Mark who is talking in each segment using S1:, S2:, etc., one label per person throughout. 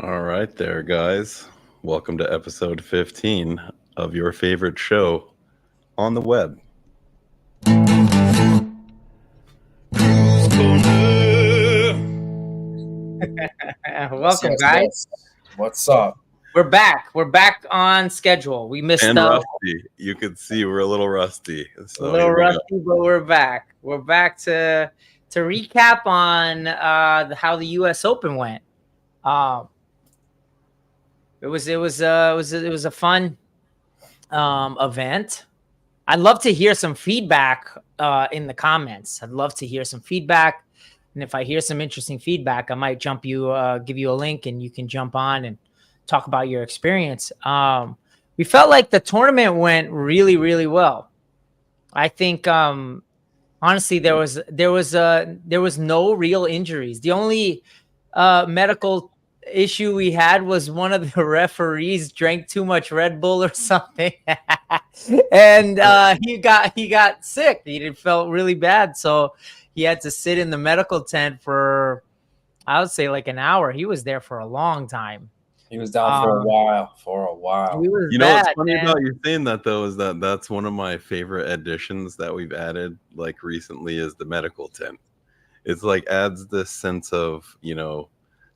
S1: All right there, guys. Welcome to episode 15 of your favorite show on the web.
S2: Welcome, guys.
S3: What's up?
S2: We're back. We're back on schedule. We missed
S1: And rusty. You could see we're a little rusty.
S2: So a little rusty, but we're back. We're back to recap on how the U.S. Open went. It was a fun event. I'd love to hear some feedback in the comments. I'd love to hear some feedback, and if I hear some interesting feedback, I might give you a link, and you can jump on and talk about your experience. We felt like the tournament went really, really well. I think honestly there was no real injuries. The only medical issue we had was one of the referees drank too much Red Bull or something, and he got sick. He felt really bad, so he had to sit in the medical tent for, I would say, like an hour. He was there for a long time.
S3: He was down for a while.
S1: You know what's funny about you saying that, though, is that's one of my favorite additions that we've added like recently is the medical tent. It's like adds this sense of,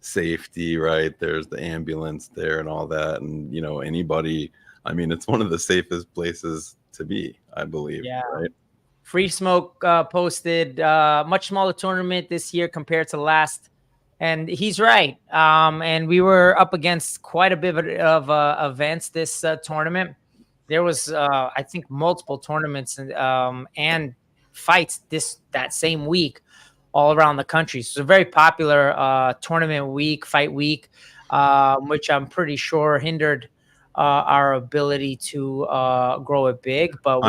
S1: safety, right? There's the ambulance there and all that, and anybody. I mean, it's one of the safest places to be, I believe.
S2: Yeah.
S1: Right.
S2: Free Smoke posted much smaller tournament this year compared to last, and he's right. And we were up against quite a bit of events this tournament. There was, I think, multiple tournaments and fights that same week all around the country. So it's a very popular tournament week, fight week, which I'm pretty sure hindered our ability to grow it big. But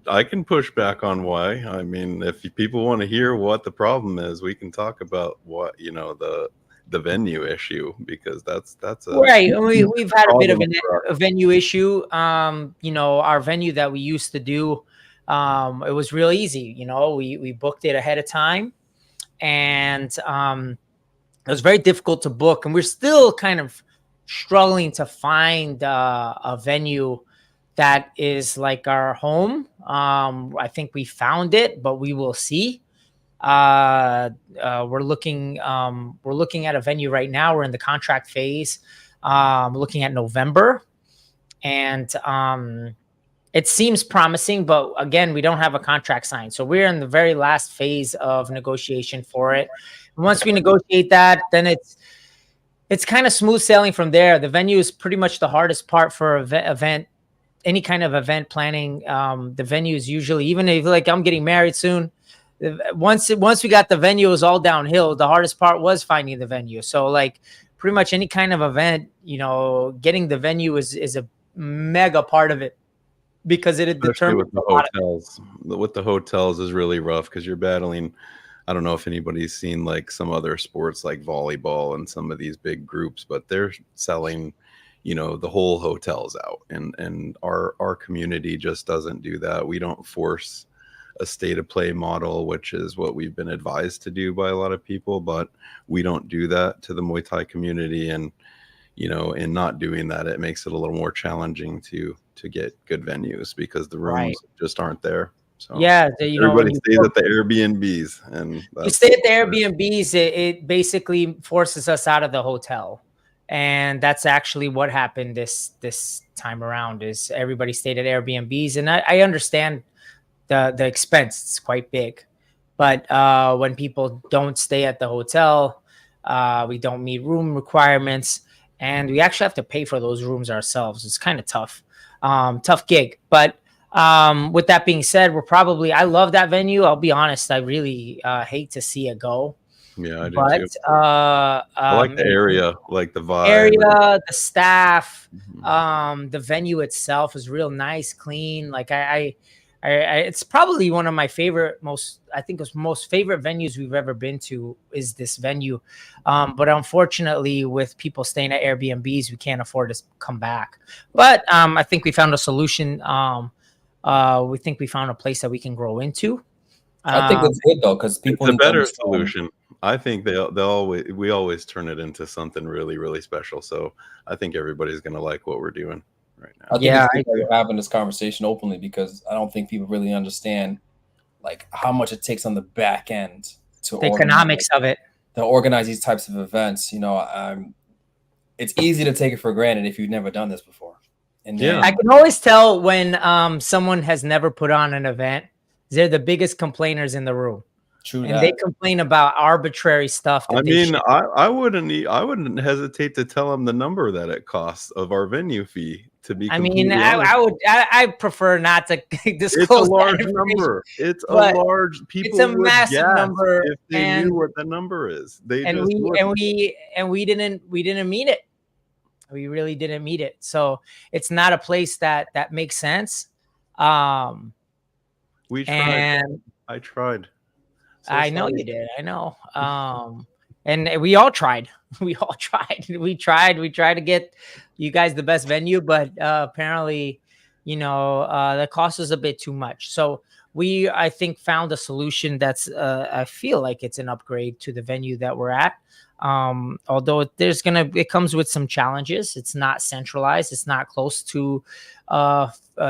S1: I can push back on why. I mean, if people want to hear what the problem is, we can talk about what the venue issue, because that's
S2: right. We've had a bit of a venue issue. Our venue that we used to do, it was real easy. We booked it ahead of time, and it was very difficult to book, and we're still kind of struggling to find a venue that is like our home. I think we found it, but we will see. We're looking at a venue right now. We're in the contract phase. Looking at November, and it seems promising, but again, we don't have a contract signed. So we're in the very last phase of negotiation for it. And once we negotiate that, then it's kind of smooth sailing from there. The venue is pretty much the hardest part for event, any kind of event planning. The venue is usually, even if like I'm getting married soon, once we got the venue, it was all downhill. The hardest part was finding the venue. So like pretty much any kind of event, getting the venue is a mega part of it, because it determines
S1: with the hotels. With the hotels is really rough because you're battling. I don't know if anybody's seen like some other sports like volleyball and some of these big groups, but they're selling, the whole hotels out, and our community just doesn't do that. We don't force a state of play model, which is what we've been advised to do by a lot of people, but we don't do that to the Muay Thai community. And in not doing that, it makes it a little more challenging to get good venues because the rooms just aren't there. So
S2: yeah,
S1: everybody stays at the Airbnbs, and
S2: you stay at the Airbnbs. It basically forces us out of the hotel, and that's actually what happened this time around. Is everybody stayed at Airbnbs, and I understand the expense. It's quite big, but when people don't stay at the hotel, we don't meet room requirements, and we actually have to pay for those rooms ourselves. It's kind of tough gig, but With that being said, I love that venue. I'll be honest, I really hate to see it go.
S1: Yeah, I do
S2: But
S1: too. I like the area, like the vibe.
S2: the staff,
S1: Mhm.
S2: the venue itself is real nice, clean. Like it's probably one of my favorite, most favorite venues we've ever been to is this venue. But unfortunately, with people staying at Airbnbs, we can't afford to come back. But I think we found a solution. We think we found a place that we can grow into.
S3: I think
S2: Um,
S3: it's good though, because
S1: It's
S3: people
S1: a
S3: need to
S1: better
S3: understand.
S1: solution. I think we always turn it into something really, really special. So I think everybody's gonna like what we're doing right
S3: I
S1: now.
S3: think
S2: yeah,
S3: it's
S2: I
S3: good that
S2: agree.
S3: we're having this conversation openly because I don't think people really understand like how much it takes on the back end to
S2: The
S3: organize
S2: economics of it.
S3: these types of events. It's easy to take it for granted if you've never done this before. And
S1: Yeah.
S2: I
S3: then
S2: can always tell when someone has never put on an event. They're the biggest complainers in the room,
S3: true
S2: and they
S3: that.
S2: complain about arbitrary stuff
S1: I
S2: that they
S1: mean,
S2: should.
S1: I wouldn't hesitate to tell them the number that it costs of our venue fee, to be
S2: I mean,
S1: completely honest.
S2: I prefer not to
S1: It's a
S2: disclose that
S1: large
S2: information,
S1: number. It's a
S2: but
S1: large
S2: it's a
S1: people would
S2: massive
S1: gasp
S2: number,
S1: if they knew
S2: and
S1: what the number is. They
S2: and
S1: just
S2: we and
S1: wouldn't.
S2: we and we didn't meet it. We really didn't meet it. So it's not a place that makes sense. Um,
S1: We tried.
S2: and
S1: I tried. So
S2: I know
S1: sorry.
S2: you did. I know. And we all tried. We all tried. We tried. We tried to get you guys the best venue, but apparently, the cost was a bit too much. So I think, found a solution that's, I feel like it's an upgrade to the venue that we're at. Although it comes with some challenges. It's not centralized. It's not close to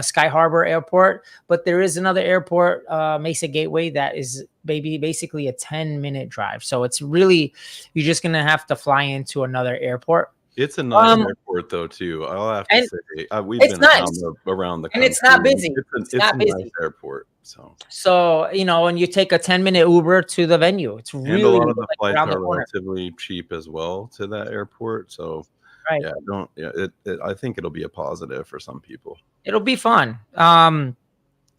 S2: Sky Harbor Airport, but there is another airport, Mesa Gateway, that is basically a 10-minute drive. So it's really, you're just gonna have to fly into another airport.
S1: It's a nice
S2: Um,
S1: airport though too. I'll have to
S2: and
S1: say we've
S2: it's
S1: been
S2: nice,
S1: around the
S2: and it's
S1: country.
S2: not
S1: And
S2: busy. It's
S1: it's a
S2: not
S1: nice
S2: busy.
S1: airport. So
S2: So and you take a 10-minute Uber to the venue. It's
S1: and a
S2: really
S1: lot of the
S2: like
S1: flights
S2: around the
S1: are
S2: corner,
S1: relatively cheap as well to that airport. So
S2: right?
S1: yeah, don't yeah, I think it'll be a positive for some people.
S2: It'll be fun.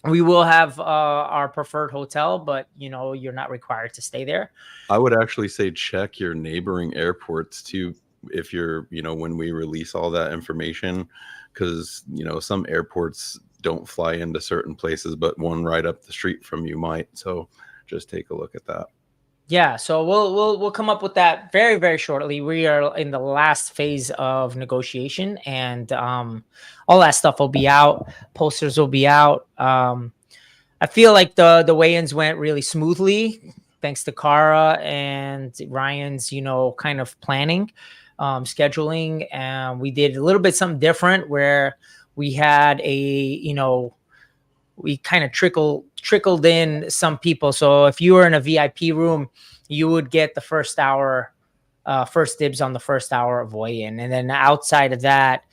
S2: We will have our preferred hotel, but you're not required to stay there.
S1: I would actually say check your neighboring airports too if you're, when we release all that information, because, some airports don't fly into certain places, but one right up the street from you might. So just take a look at that.
S2: Yeah, so we'll come up with that very, very shortly. We are in the last phase of negotiation, and all that stuff will be out. Posters will be out. I feel like the weigh-ins went really smoothly, thanks to Cara and Ryan's, kind of planning, scheduling, and we did a little bit something different where we had we kind of trickled in some people. So if you were in a VIP room, you would get the first hour, first dibs on the first hour of weigh-in, and then outside of that,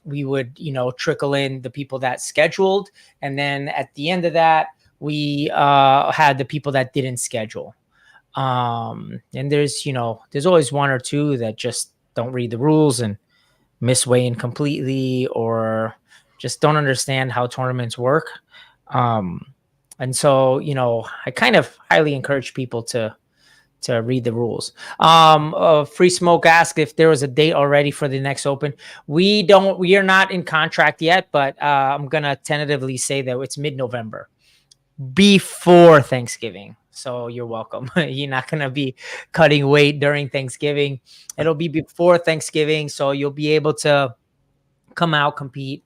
S2: we would trickle in the people that scheduled, and then at the end of that, we had the people that didn't schedule. And there's always one or two that just don't read the rules and miss weigh-in completely, or just don't understand how tournaments work. And so, I kind of highly encourage people to read the rules. Free Smoke asked if there was a date already for the next Open. We are not in contract yet, but I'm going to tentatively say that it's mid-November, before Thanksgiving. So you're welcome. You're not going to be cutting weight during Thanksgiving. It'll be before Thanksgiving. So you'll be able to come out, compete,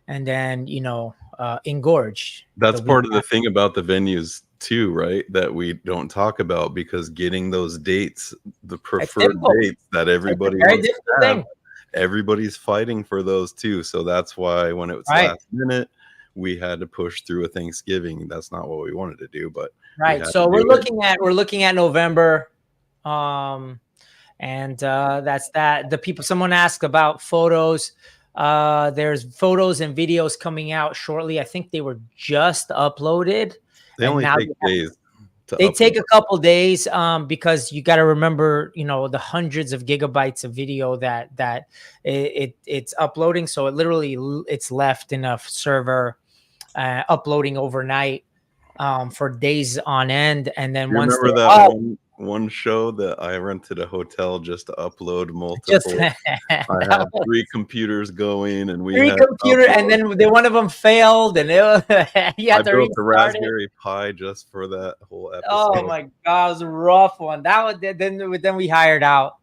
S2: and then, engorge.
S1: That's part of the thing about the venues too, right? That we don't talk about, because getting those dates, the preferred dates that everybody wants to have, everybody's fighting for those too. So that's why when it was last minute, we had to push through a Thanksgiving. That's not what we wanted to do, but
S2: so we're looking at November. And that's that. Someone asked about photos. There's photos and videos coming out shortly. I think they were just uploaded.
S1: They only take days.
S2: They take a couple days because you got to remember, the hundreds of gigabytes of video that it's uploading. So it's left in a server uploading overnight for days on end, and then
S1: You
S2: once
S1: remember
S2: they're
S1: that
S2: up,
S1: one show that I rented a hotel just to upload
S2: just
S1: multiple? I had 3 computers going, and we had
S2: computer, and then one of them failed, and you
S1: I
S2: had to
S1: built the
S2: restart it.
S1: Raspberry Pi just for that whole episode.
S2: Oh my God, it was a rough one. Then we hired out.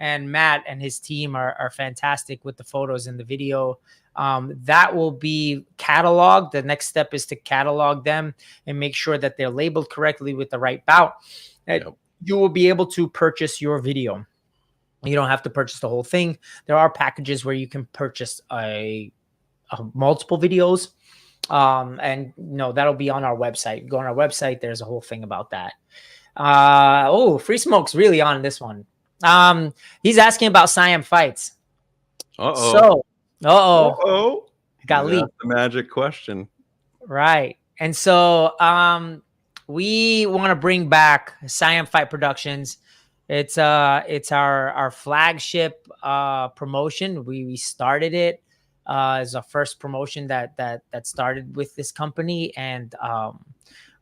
S2: And Matt and his team are fantastic with the photos and the video. That will be cataloged. The next step is to catalog them and make sure that they're labeled correctly with the right bout.
S1: Yep.
S2: You will be able to purchase your video. You don't have to purchase the whole thing. There are packages where you can purchase multiple videos. And that'll be on our website. Go on our website. There's a whole thing about that. Free Smoke's really on this one. He's asking about Siam fights.
S1: Uh-oh.
S2: Got leaked.
S1: The magic question.
S2: Right. And so we want to bring back Siam Fight Productions. It's our flagship promotion. We started it as our first promotion that started with this company, and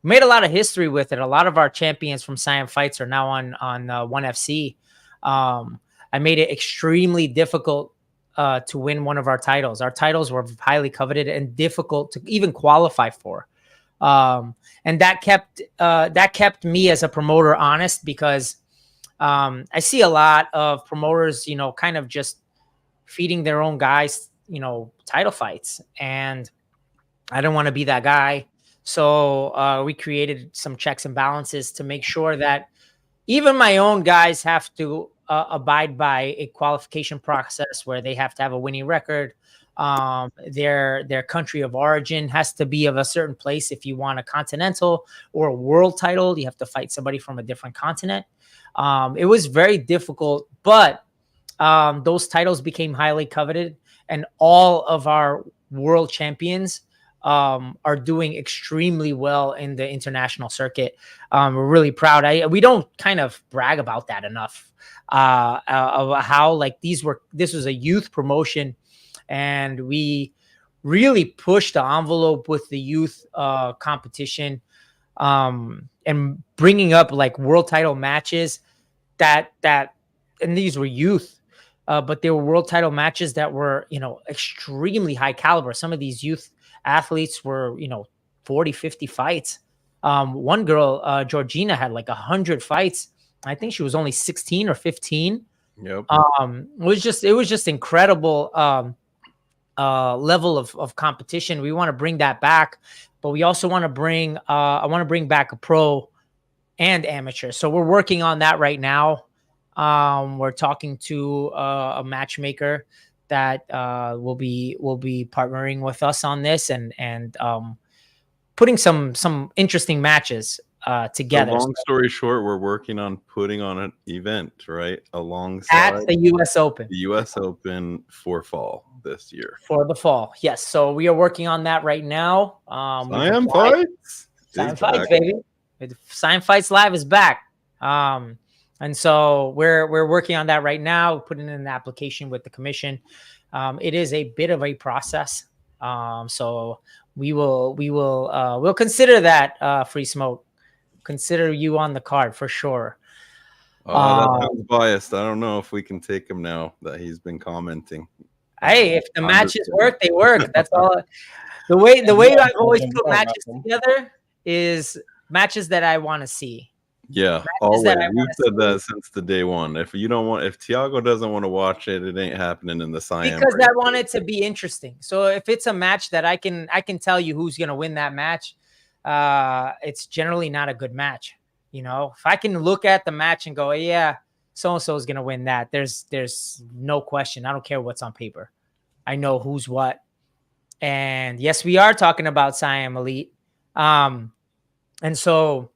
S2: made a lot of history with it. A lot of our champions from Siam Fights are now on ONE FC. I made it extremely difficult to win one of our titles. Our titles were highly coveted and difficult to even qualify for. And that kept me as a promoter honest, because I see a lot of promoters, kind of just feeding their own guys, title fights. And I don't want to be that guy. So we created some checks and balances to make sure that even my own guys have to abide by a qualification process where they have to have a winning record. Their country of origin has to be of a certain place. If you want a continental or a world title, you have to fight somebody from a different continent. It was very difficult, but those titles became highly coveted, and all of our world champions are doing extremely well in the international circuit. We're really proud. We don't kind of brag about that enough. Of how this was a youth promotion, and we really pushed the envelope with the youth competition, and bringing up world title matches that and these were youth, but they were world title matches that were extremely high caliber. Some of these youth athletes were 40, 50 fights. One girl, Georgina, had 100 fights. I think she was only 16 or 15.
S1: Yep.
S2: It was just incredible level of competition. We want to bring that back, but we also want to bring I want to bring back a pro and amateur. So we're working on that right now. We're talking to a matchmaker that will be partnering with us on this, and putting some interesting matches together.
S1: So long story short, we're working on putting on an event, right, alongside
S2: at the U.S. Open.
S1: The U.S. Open for fall this year.
S2: For the fall, yes. So we are working on that right now.
S1: Siam Fights,
S2: baby. Siam Fights Live is back. And so we're working on that right now, putting in an application with the commission. It is a bit of a process. So we'll consider that, Free Smoke. Consider you on the card for sure.
S1: That sounds biased. I don't know if we can take him now that he's been commenting.
S2: Hey, if the matches work, they work. That's all. The way I've always put matches together is matches that I want to see.
S1: Yeah, always. You've said that since the day one. If Thiago doesn't want to watch it, it ain't happening in the Siam.
S2: Because I want it to be interesting. So if it's a match that I can tell you who's gonna win that match, it's generally not a good match. If I can look at the match and go, yeah, so and so is gonna win that. There's no question. I don't care what's on paper. I know who's what. And yes, we are talking about Siam Elite. And so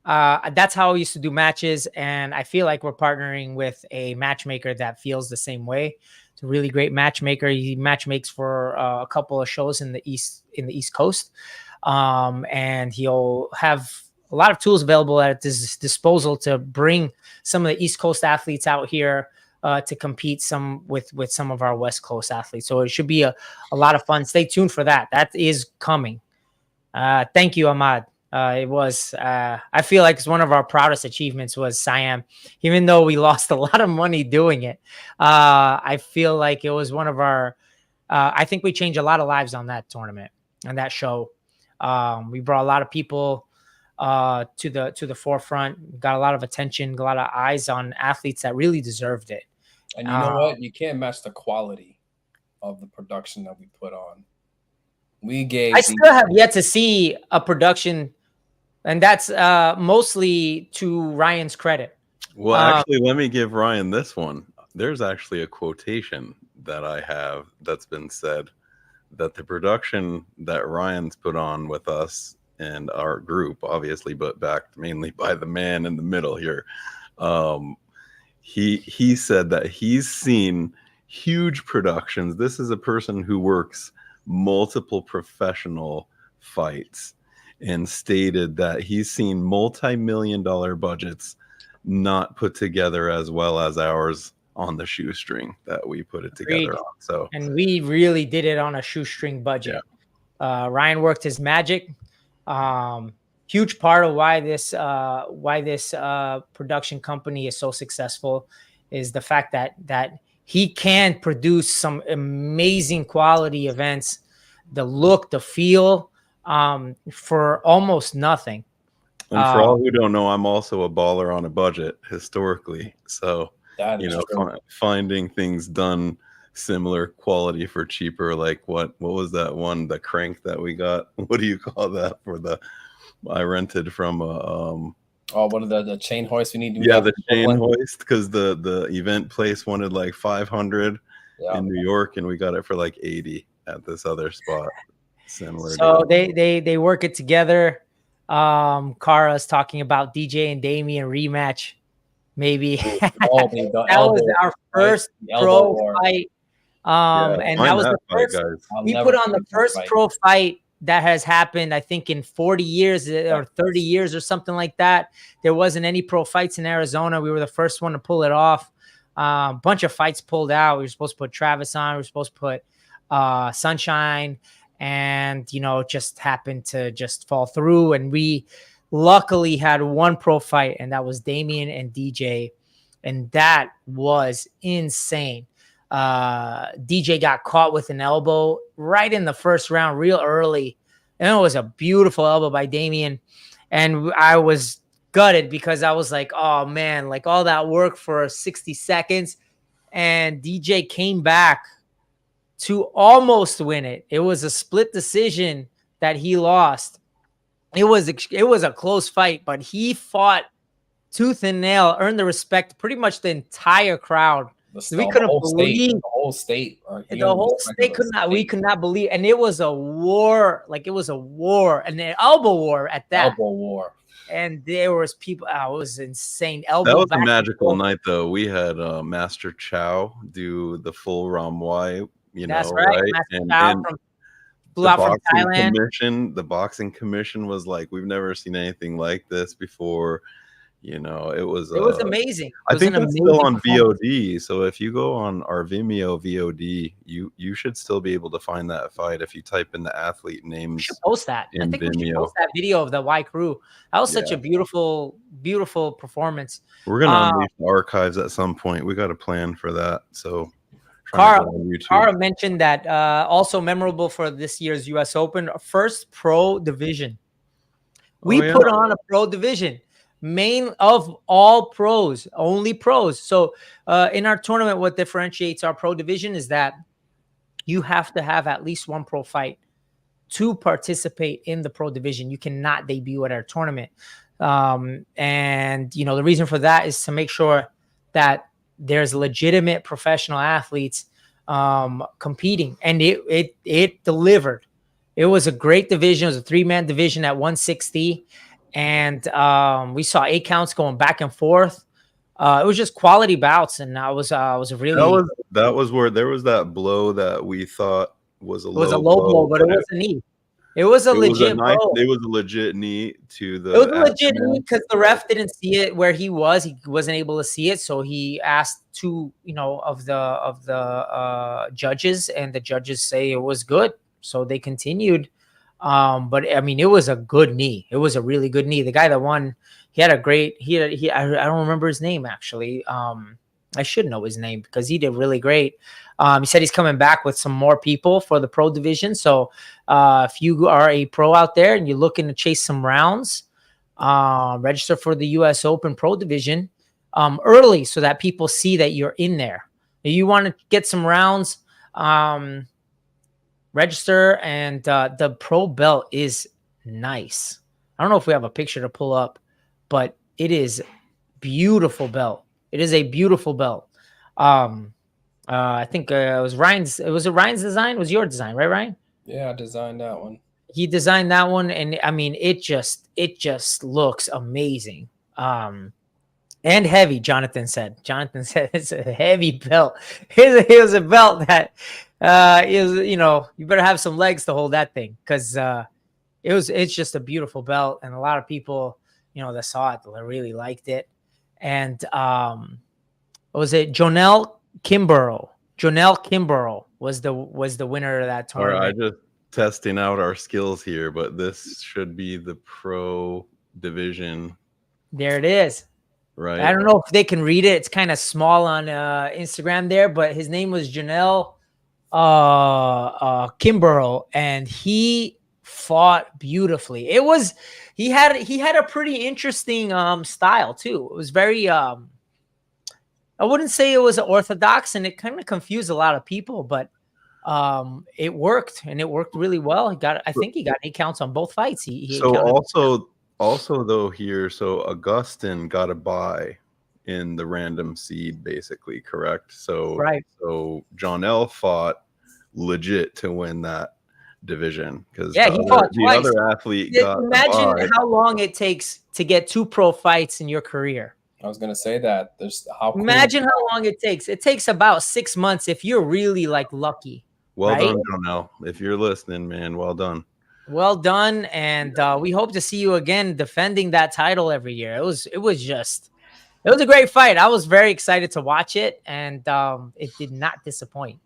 S2: that's how I used to do matches. And I feel like we're partnering with a matchmaker that feels the same way. It's a really great matchmaker. He matchmakes for a couple of shows in the East Coast. And he'll have a lot of tools available at his disposal to bring some of the East Coast athletes out here to compete with some of our West Coast athletes. So it should be a lot of fun. Stay tuned for that. That is coming. Thank you, Ahmad. It was, I feel like it's one of our proudest achievements was Siam, even though we lost a lot of money doing it. I feel like it was one of our, I think we changed a lot of lives on that tournament and that show. We brought a lot of people to the forefront, got a lot of attention, got a lot of eyes on athletes that really deserved it.
S3: And you know what? You can't match the quality of the production that we put on. I
S2: still have yet to see a production, and that's mostly to Ryan's credit.
S1: Well, actually, let me give Ryan this one. There's actually a quotation that I have that's been said that the production that Ryan's put on with us and our group, obviously, but backed mainly by the man in the middle here. He said that he's seen huge productions. This is a person who works multiple professional fights and stated that he's seen multi-million-dollar budgets not put together as well as ours on the shoestring that we put it together on. So, and
S2: we really did it on a shoestring budget. Yeah. Ryan worked his magic. Huge part of why this production company is so successful is the fact that he can produce some amazing quality events, the look, the feel, for almost nothing.
S1: And for all who don't know, I'm also a baller on a budget historically. So, finding things done similar quality for cheaper, like what was that one, the crank that we got? What do you call that I rented from
S3: one of the chain hoist we need to
S1: the chain hoist, because the event place wanted like 500 in New York, and we got it for like 80 at this other spot. Similar.
S2: So they work it together. Kara's talking about DJ and Damien rematch, maybe. That was our first pro fight. And that was the first we put on the first pro fight that has happened, I think, in 40 years or 30 years or something like that. There wasn't any pro fights in Arizona. We were the first one to pull it off. Bunch of fights pulled out. We were supposed to put Travis on. We were supposed to put Sunshine, and just happened to just fall through. And we luckily had one pro fight, and that was Damien and DJ, and that was insane. DJ got caught with an elbow right in the first round, real early, and it was a beautiful elbow by Damien. And I was gutted because I was like, oh man, like all that work for 60 seconds, and DJ came back to almost win it. It was a split decision that he lost. It was a close fight, but he fought tooth and nail, earned the respect pretty much the entire crowd. We couldn't believe
S3: the whole state.
S2: The whole state could not. We could not believe, and it was a war. Like it was a war, and an elbow war at that.
S3: Elbow war.
S2: And there was people. It was insane. Elbow.
S1: That was a magical night, though. We had Master Chow do the full Muay.
S2: That's right.
S1: And
S2: flew out from Thailand.
S1: The boxing commission was like, we've never seen anything like this before. It was
S2: amazing.
S1: I think it's still on VOD. So if you go on our Vimeo VOD, you should still be able to find that fight if you type in the athlete names.
S2: We should post that. I think
S1: Vimeo.
S2: We should post that video of the Y Crew. That was such a beautiful, beautiful performance.
S1: We're gonna unleash the archives at some point. We got a plan for that. So
S2: Kara mentioned that also memorable for this year's US Open, first pro division. We put on a pro division. Main of all pros, only pros. So in our tournament, what differentiates our pro division is that you have to have at least one pro fight to participate in the pro division. You cannot debut at our tournament. And the reason for that is to make sure that there's legitimate professional athletes competing. And it delivered. It was a great division. It was a 3-man division at 160. And we saw 8 counts going back and forth. It was just quality bouts, and I was really
S1: that was where there was that blow that we thought was a low
S2: blow, but it was a knee. It was a
S1: It was a
S2: legit
S1: nice.
S2: blow.
S1: It was a legit knee to
S2: It was
S1: the
S2: a legit
S1: abdomen.
S2: because the ref didn't see it where he was. He wasn't able to see it, so he asked two, of the judges, and the judges say it was good, so they continued. But I mean, it was a good knee. It was a really good knee. The guy that won, he had a great. I don't remember his name actually. I should know his name because he did really great. He said he's coming back with some more people for the pro division. So if you are a pro out there and you're looking to chase some rounds, register for the U.S. Open Pro Division early so that people see that you're in there. If you want to get some rounds, register, and the pro belt is nice. I don't know if we have a picture to pull up, but it is beautiful belt. It is a beautiful belt. I think it was Ryan's. Was it Ryan's design? It was your design, right, Ryan?
S3: Yeah, I designed that one.
S2: He designed that one, and I mean, it just looks amazing. And heavy. Jonathan said it's a heavy belt. It was a belt that is, you better have some legs to hold that thing, because it's just a beautiful belt, and a lot of people that saw it, they really liked it. And what was it? Jonelle Kimborough was the winner of that
S1: All right,
S2: tournament.
S1: just testing out our skills here, but this should be the pro division,
S2: There it is.
S1: right?
S2: I don't know if they can read it. It's kind of small on Instagram there, but his name was Jonelle Kimborough, and he fought beautifully. He had a pretty interesting style too. It was very I wouldn't say it was orthodox, and it kind of confused a lot of people, but it worked, and it worked really well. I think he got 8 counts on both fights. He
S1: So
S2: counted.
S1: also though here, so Augustin got a bye in the random seed, basically, correct? So
S2: Right.
S1: So John L fought legit to win that division, because
S2: Yeah, he fought
S1: the
S2: twice.
S1: other athlete got
S2: Imagine
S1: the bye.
S2: how long it takes to get 2 pro fights in your career.
S3: I was gonna say that. There's how cool.
S2: Imagine how long it takes. It takes about 6 months if you're really lucky.
S1: Well
S2: right?
S1: done, John L. If you're listening, man, well done.
S2: Well done, and we hope to see you again defending that title every year. It was a great fight. I was very excited to watch it, and it did not disappoint.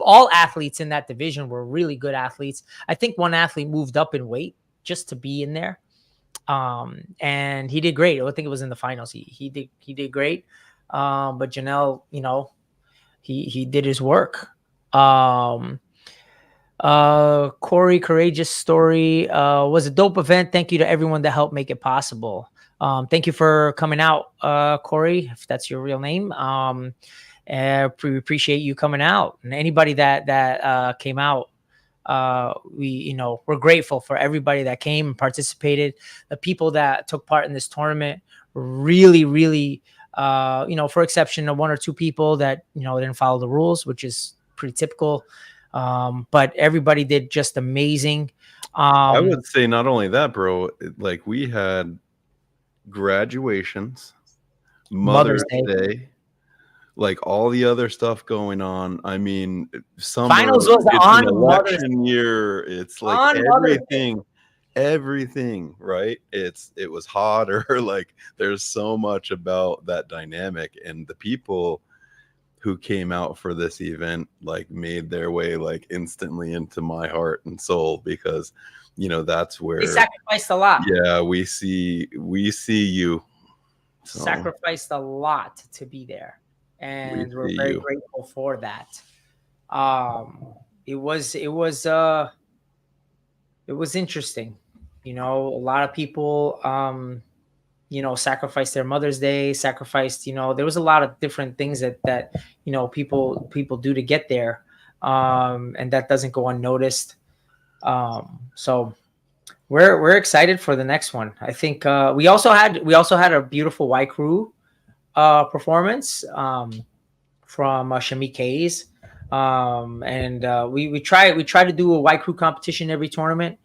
S2: All athletes in that division were really good athletes. I think one athlete moved up in weight just to be in there, and he did great. I think it was in the finals. He did great. But Janelle, he did his work. Corey, courageous story, was a dope event. Thank you to everyone that helped make it possible. Thank you for coming out, Corey, if that's your real name. We appreciate you coming out, and anybody that came out. We're grateful for everybody that came and participated. The people that took part in this tournament, really, really, for exception of 1 or 2 people that didn't follow the rules, which is pretty typical. But everybody did just amazing.
S1: I would say not only that, bro, like we had graduations, Mother's Day, like all the other stuff going on. I mean, summer,
S2: finals was
S1: it's
S2: on
S1: an election year. It's like everything, right? It was hotter. Like there's so much about that dynamic, and the people who came out for this event made their way instantly into my heart and soul, because that's where
S2: they sacrificed a lot.
S1: Yeah, we see you. So,
S2: sacrificed a lot to be there, and we're very grateful for that. It was interesting. A lot of people sacrificed their Mother's Day, sacrificed, there was a lot of different things that people do to get there. And that doesn't go unnoticed. So we're excited for the next one. I think we also had a beautiful Y Crew performance from Shamik Hayes. And we try to do a Y Crew competition every tournament.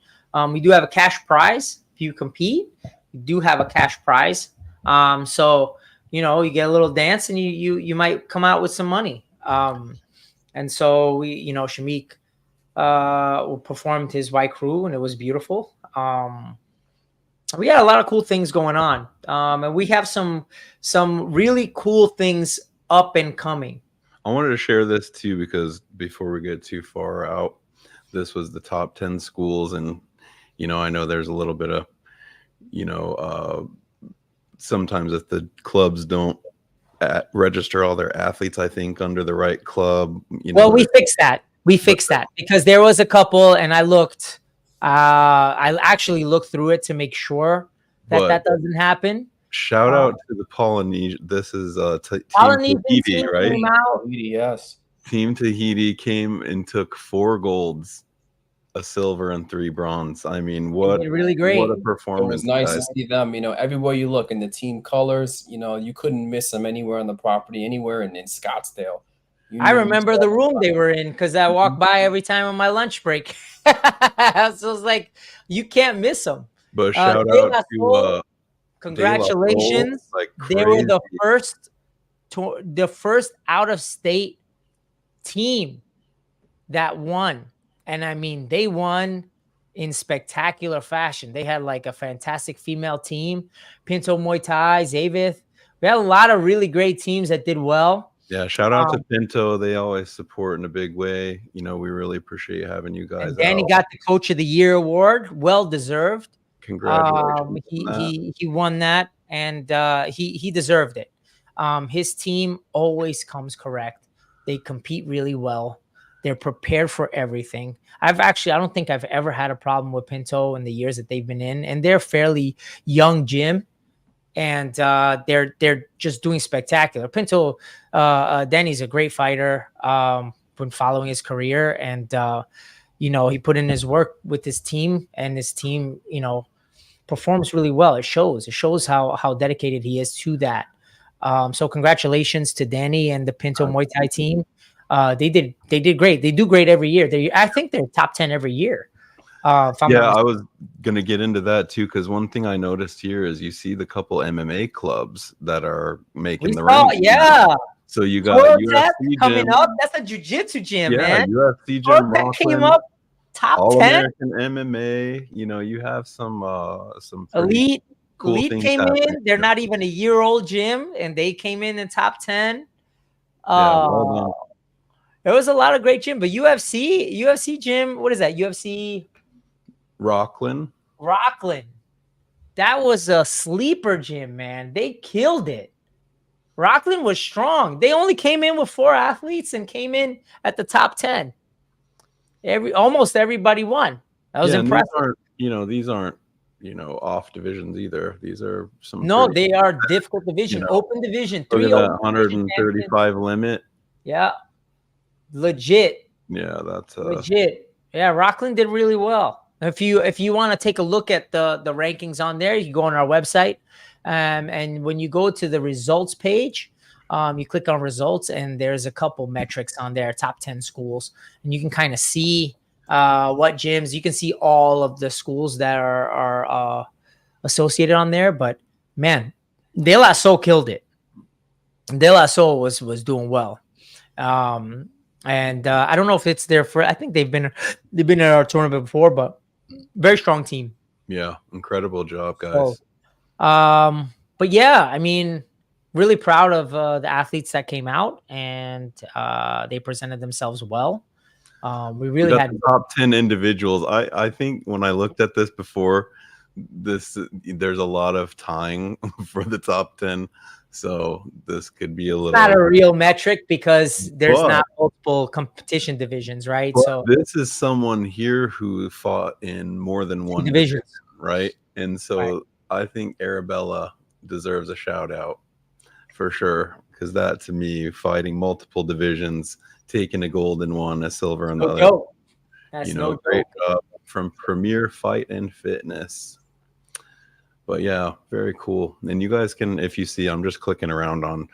S2: We do have a cash prize if you compete. We do have a cash prize. So you get a little dance, and you might come out with some money. And so we, Shamik performed his white crew, and it was beautiful. We had a lot of cool things going on, and we have some really cool things up and coming.
S1: I wanted to share this too because before we get too far out, this was the top 10 schools, and I know there's a little bit of sometimes if the clubs don't register all their athletes, I think, under the right club.
S2: Well, we fixed that. We fixed that because there was a couple, and I looked. I actually looked through it to make sure that doesn't happen.
S1: Shout out to the Polynesian. This is Team
S2: Polynesian
S1: Tahiti,
S2: team
S1: right?
S2: came out.
S3: Yes.
S1: Team Tahiti came and took 4 golds, a silver, and 3 bronze. I mean, what
S2: really great.
S1: What a
S3: It
S1: performance!
S3: was nice
S1: guys.
S3: to see them. Everywhere you look in the team colors, you couldn't miss them anewhere on the property, anywhere in Scottsdale.
S2: I remember the room they were in because I walked by every time on my lunch break. So it was like, you can't miss them.
S1: But shout out to
S2: congratulations!
S1: like
S2: they were the first out of state team that won, and I mean they won in spectacular fashion. They had like a fantastic female team, Pinto Muay Thai, Zavith. We had a lot of really great teams that did well.
S1: Yeah, shout out to Pinto. They always support in a big way. We really appreciate having you guys.
S2: And Danny got the Coach of the Year award, well deserved.
S1: Congratulations!
S2: He won that, and he deserved it. His team always comes correct. They compete really well. They're prepared for everything. I don't think I've ever had a problem with Pinto in the years that they've been in, and they're fairly young gym. And they're just doing spectacular. Pinto, Danny's a great fighter. Been following his career, and he put in his work with his team, and his team, performs really well. It shows how dedicated he is to that. So congratulations to Danny and the Pinto Muay Thai team. They did great. They do great every year. I think they're top 10 every year.
S1: I was going to get into that too, because one thing I noticed here is you see the couple MMA clubs that are making the ranks.
S2: Yeah.
S1: So you got UFC
S2: coming up. That's a jiu-jitsu gym, man.
S1: UFC gym.
S2: That came up top 10.
S1: All-American MMA. You have some
S2: Elite.
S1: Cool
S2: Elite came in. They're not even a year-old gym, and they came in top 10. There was a lot of great gym, but UFC gym. What is that? UFC. Rockland. That was a sleeper gym, man. They killed it. Rockland was strong. They only came in with 4 athletes and came in at the top 10. Almost everybody won. That was impressive.
S1: These aren't off divisions either. These are some.
S2: No, they are difficult division, open division.
S1: Look at that 135 limit.
S2: Yeah, legit.
S1: Yeah, that's
S2: legit. Yeah, Rockland did really well. If you want to take a look at the rankings on there, you can go on our website, and when you go to the results page, you click on results, and there's a couple metrics on there, top 10 schools, and you can kind of see what gyms. You can see all of the schools that are associated on there. But man, De La Soul killed it. De La Soul was doing well. And I don't know if it's their first. I think they've been in our tournament before, but very strong team.
S1: Yeah, incredible job, guys.
S2: So, but yeah, I mean, really proud of the athletes that came out, and they presented themselves well. We really had
S1: the top 10 individuals. I think when I looked at this before, there's a lot of tying for the top 10. So this could be a little.
S2: It's not a real metric because there's not multiple competition divisions, right? So
S1: this is someone here who fought in more than one division, right? And so I think Arabella deserves a shout out for sure, because that, to me, fighting multiple divisions, taking a gold in one, a silver in the other.
S2: That's
S1: great job from Premier Fight and Fitness. But yeah, very cool. And you guys can, if you see, I'm just clicking around on,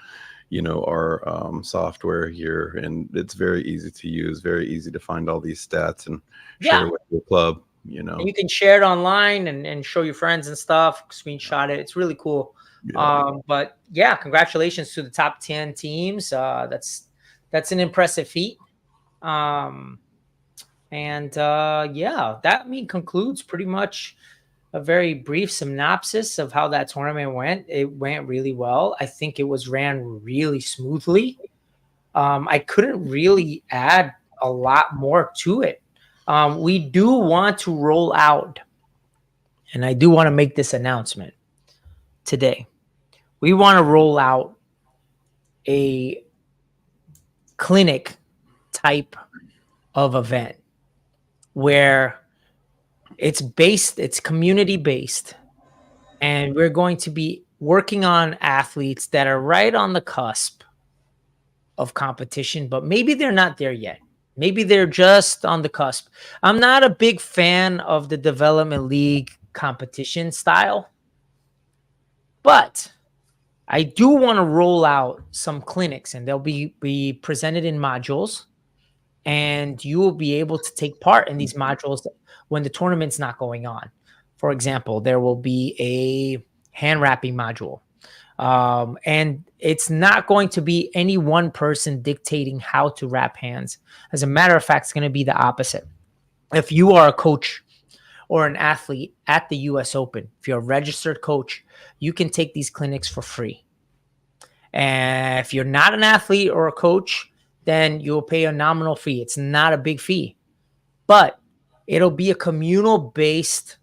S1: our software here, and it's very easy to use, very easy to find all these stats and share with your club. And
S2: you can share it online and show your friends and stuff, screenshot it. It's really cool. Yeah. But yeah, congratulations to the top 10 teams. That's an impressive feat. And yeah, that concludes pretty much a very brief synopsis of how that tournament went. It went really well. I think it was ran really smoothly. I couldn't really add a lot more to it. We do want to roll out, and I do want to make this announcement today. We want to roll out a clinic type of event where it's community based, and we're going to be working on athletes that are right on the cusp of competition, but maybe they're not there yet. Maybe they're just on the cusp. I'm not a big fan of the development league competition style, but I do want to roll out some clinics, and they'll be presented in modules, and you will be able to take part in these modules when the tournament's not going on. For example, there will be a hand wrapping module. And it's not going to be any one person dictating how to wrap hands. As a matter of fact, it's going to be the opposite. If you are a coach or an athlete at the US Open, if you're a registered coach, you can take these clinics for free. And if you're not an athlete or a coach, then you'll pay a nominal fee. It's not a big fee, but it'll be a communal based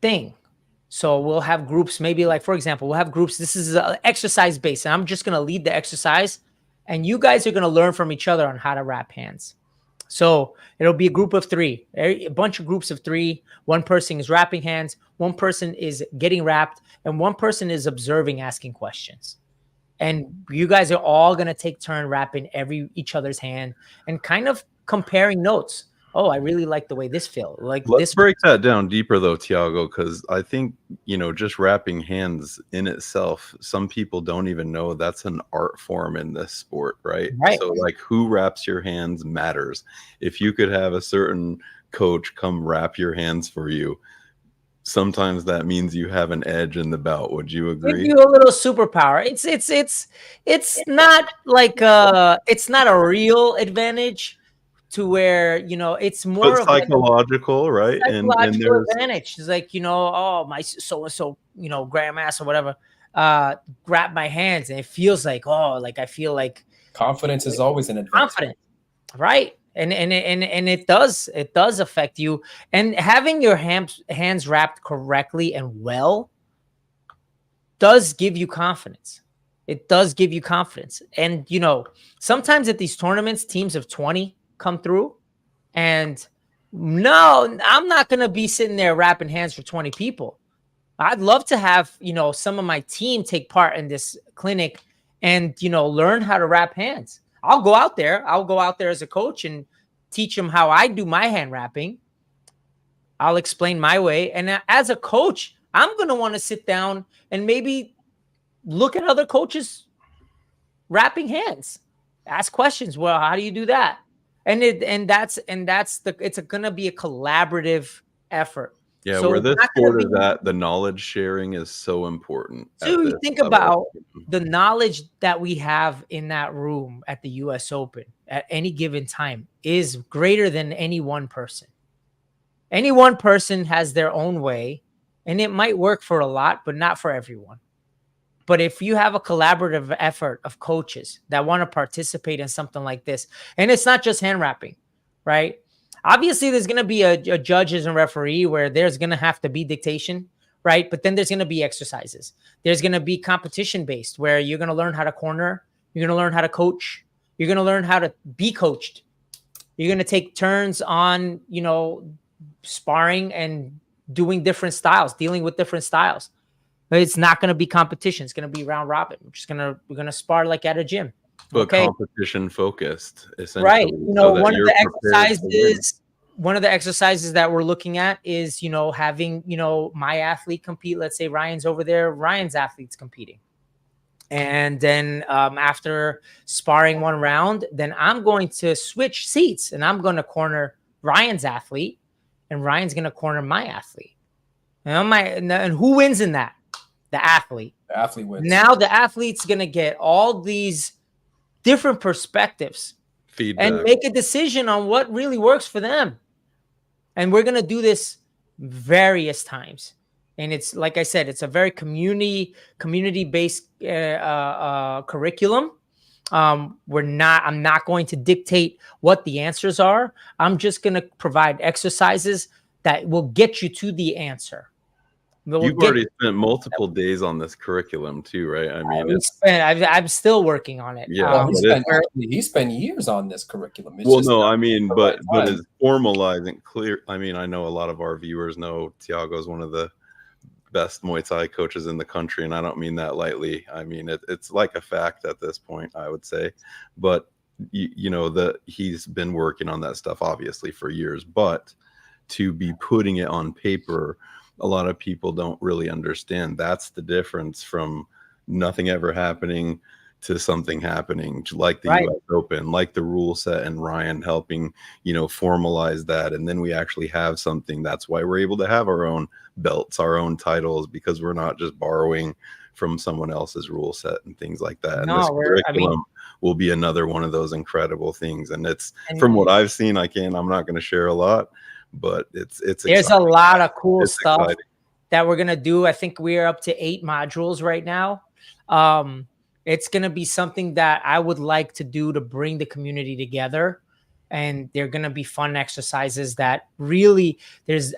S2: thing. So we'll have groups, maybe like, for example, we'll have groups. This is exercise based, and I'm just going to lead the exercise, and you guys are going to learn from each other on how to wrap hands. So it'll be a group of 3, a bunch of groups of 3. One person is wrapping hands, one person is getting wrapped, and one person is observing, asking questions. And you guys are all going to take turn wrapping each other's hand and kind of comparing notes. Oh, I really like the way this feels. Like,
S1: let's break that down deeper though, Tiago, because I think, just wrapping hands in itself, some people don't even know that's an art form in this sport, right? So like, who wraps your hands matters. If you could have a certain coach come wrap your hands for you, sometimes that means you have an edge in the bout. Would you agree?
S2: Give you a little superpower. It's not like it's not a real advantage to where, it's more of
S1: psychological, right?
S2: Psychological advantage. It's like, oh, my so-and-so, grandmaster or whatever, grab my hands, and it feels like, oh, like I feel like
S3: confidence is always an advantage.
S2: Confident, right? And it does affect you. And having your hands wrapped correctly and well does give you confidence. It does give you confidence. And sometimes at these tournaments, teams of 20 come through, and no, I'm not going to be sitting there wrapping hands for 20 people. I'd love to have, some of my team take part in this clinic and, learn how to wrap hands. I'll go out there as a coach and teach them how I do my hand wrapping. I'll explain my way. And as a coach, I'm going to want to sit down and maybe look at other coaches wrapping hands, ask questions. Well, how do you do that? It's going to be a collaborative effort.
S1: Yeah, so where this sport is at, the knowledge sharing is so important.
S2: So you think about the knowledge that we have in that room at the US Open at any given time is greater than any one person. Any one person has their own way, and it might work for a lot, but not for everyone. But if you have a collaborative effort of coaches that want to participate in something like this, and it's not just hand wrapping, right? Obviously, there's going to be a judges and referee where there's going to have to be dictation, right? But then there's going to be exercises. There's going to be competition based where you're going to learn how to corner. You're going to learn how to coach. You're going to learn how to be coached. You're going to take turns on, sparring and doing different styles, dealing with different styles. It's not going to be competition. It's going to be round robin. We're going to spar like at a gym.
S1: But competition focused, essentially.
S2: Right. One of the exercises that we're looking at is, having, my athlete compete. Let's say Ryan's over there. Ryan's athlete's competing. And then after sparring one round, then I'm going to switch seats and I'm going to corner Ryan's athlete and Ryan's going to corner my athlete. And who wins in that? The athlete.
S3: The athlete wins.
S2: Now the athlete's going to get all these different perspectives
S1: feedback.
S2: make a decision on what really works for them. And we're going to do this various times. And it's, like I said, it's a very community-based curriculum. I'm not going to dictate what the answers are. I'm just going to provide exercises that will get you to the answer.
S1: You've already spent multiple days on this curriculum too, right? I mean,
S2: I'm still working on it.
S1: Yeah,
S3: he spent years on this curriculum.
S1: It's but it's formalizing clear. I mean, I know a lot of our viewers know Thiago is one of the best Muay Thai coaches in the country, and I don't mean that lightly. I mean, it's like a fact at this point, I would say. But he's been working on that stuff obviously for years, but to be putting it on paper, a lot of people don't really understand. That's the difference from nothing ever happening to something happening, like the US Open, like the rule set, and Ryan helping, formalize that. And then we actually have something. That's why we're able to have our own belts, our own titles, because we're not just borrowing from someone else's rule set and things like that. And this curriculum will be another one of those incredible things. And from what I've seen, I'm not going to share a lot, but it's
S2: there's
S1: exciting.
S2: A lot of cool stuff that we're going to do. I think we're up to 8 modules right now. It's going to be something that I would like to do to bring the community together. And they're going to be fun exercises that really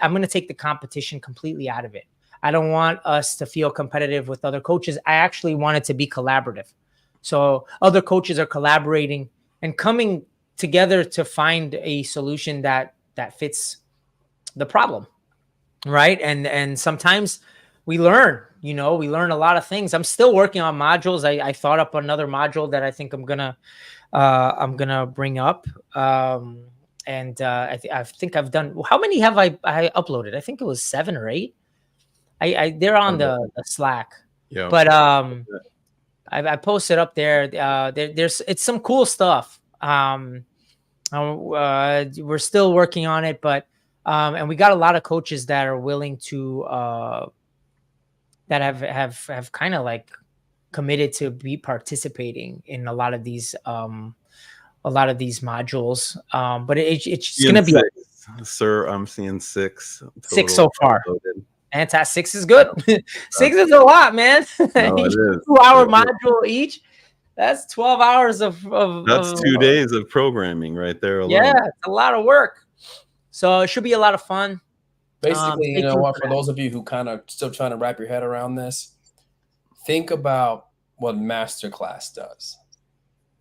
S2: I'm going to take the competition completely out of it. I don't want us to feel competitive with other coaches. I actually want it to be collaborative. So other coaches are collaborating and coming together to find a solution that fits the problem. Right. And sometimes we learn, we learn a lot of things. I'm still working on modules. I thought up another module that I think I'm going to bring up. I think I've done, how many have I uploaded? I think it was 7 or 8. They're on the Slack.
S1: Yeah.
S2: But I posted up there. It's some cool stuff. We're still working on it, but and we got a lot of coaches that are willing to that have kind of like committed to be participating in a lot of these modules. But it's going to be
S1: sir. I'm seeing 6.
S2: 6 so far. Anti 6 is good. 6 is a lot, man.
S1: No, it is.
S2: 2-hour module each. That's 12 hours of
S1: that's 2 days of programming right there alone.
S2: Yeah, it's a lot of work. So it should be a lot of fun.
S3: Basically, you know what, for those of you who kind of still trying to wrap your head around this, think about what Masterclass does.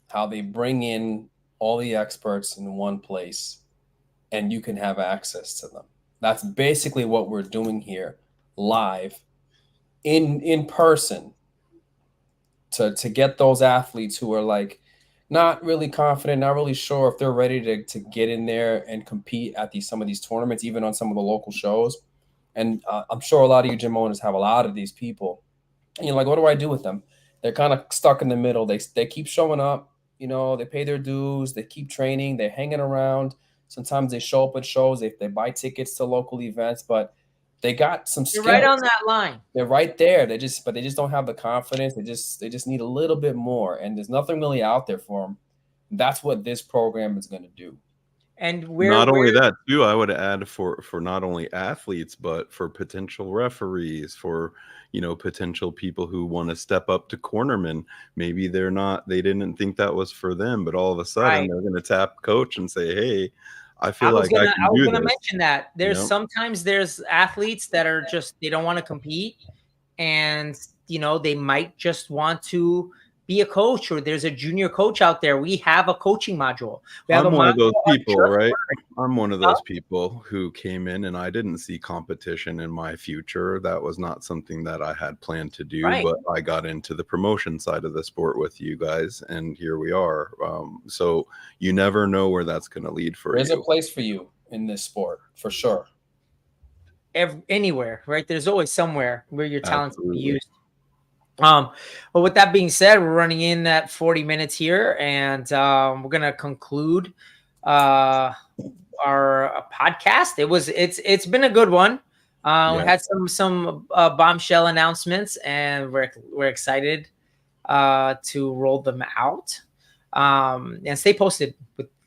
S3: How they bring in all the experts in one place and you can have access to them. That's basically what we're doing here live in person to get those athletes who are like not really confident, not really sure if they're ready to get in there and compete at some of these tournaments, even on some of the local shows. And I'm sure a lot of you gym owners have a lot of these people. And you're like, what do I do with them? They're kind of stuck in the middle. They keep showing up, they pay their dues, they keep training, they're hanging around. Sometimes they show up at shows, they buy tickets to local events, but they got some skills.
S2: You're right on that line. They're
S3: right there. They just don't have the confidence. They just need a little bit more, and there's nothing really out there for them. That's what this program is going to do.
S2: And
S1: only that too, I would add for not only athletes but for potential referees, for potential people who want to step up to cornermen. Maybe they didn't think that was for them, but all of a sudden they're going to tap coach and say, "Hey, I feel like I was going to
S2: mention that sometimes there's athletes that are just, they don't want to compete, and they might just want to be a coach, or there's a junior coach out there. We have a coaching module.
S1: I'm one of those people, right? I'm one of those people who came in and I didn't see competition in my future. That was not something that I had planned to do, but I got into the promotion side of the sport with you guys, and here we are. So you never know where that's going to lead for you.
S3: There's a place for you in this sport, for sure.
S2: Anywhere, right? There's always somewhere where your talents can be used. But with that being said, we're running in at 40 minutes here, and we're gonna conclude our podcast. It's been a good one. We had some bombshell announcements, and we're excited to roll them out. And stay posted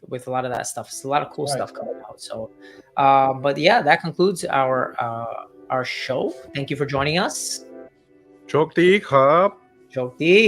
S2: with a lot of that stuff. It's a lot of cool stuff coming out. So, but yeah, that concludes our show. Thank you for joining us.
S1: โชคดีครับ
S2: โชคดี